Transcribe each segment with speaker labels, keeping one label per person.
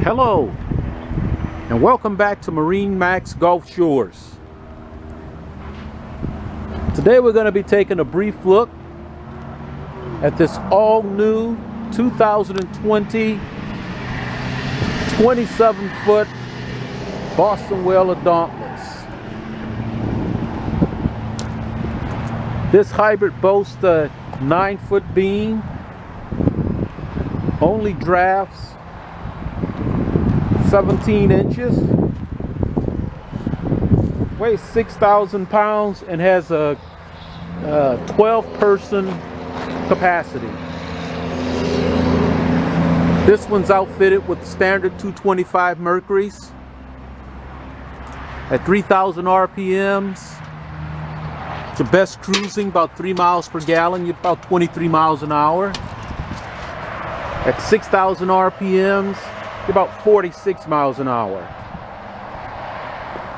Speaker 1: Hello, and welcome back to MarineMax Gulf Shores. Today we're going to be taking a brief look at this all-new 2020 27-foot Boston Whaler Dauntless. This hybrid boasts a 9-foot beam, only drafts 17 inches, weighs 6,000 pounds, and has a 12-person capacity. This one's outfitted with standard 225 Mercuries at 3,000 RPMs. It's your best cruising about 3 miles per gallon. You're about 23 miles an hour. At 6,000 RPMs, you're about 46 miles an hour.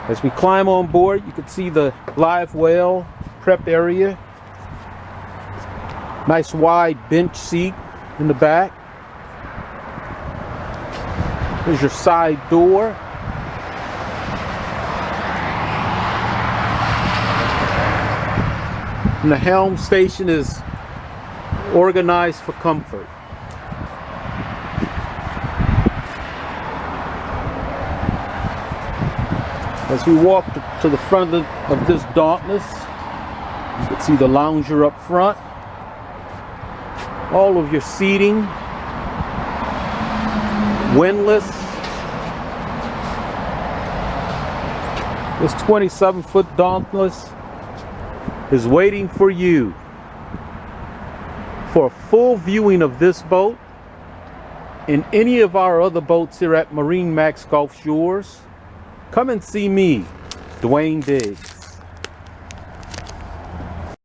Speaker 1: As we climb on board, you can see the live well prep area. Nice wide bench seat in the back. Here's your side door. And the helm station is organized for comfort. As we walk to the front of this Dauntless, you can see the lounger up front. All of your seating, windlass. This 27-foot Dauntless is waiting for you. For a full viewing of this boat and any of our other boats here at MarineMax Gulf Shores, come and see me, Dwayne Diggs.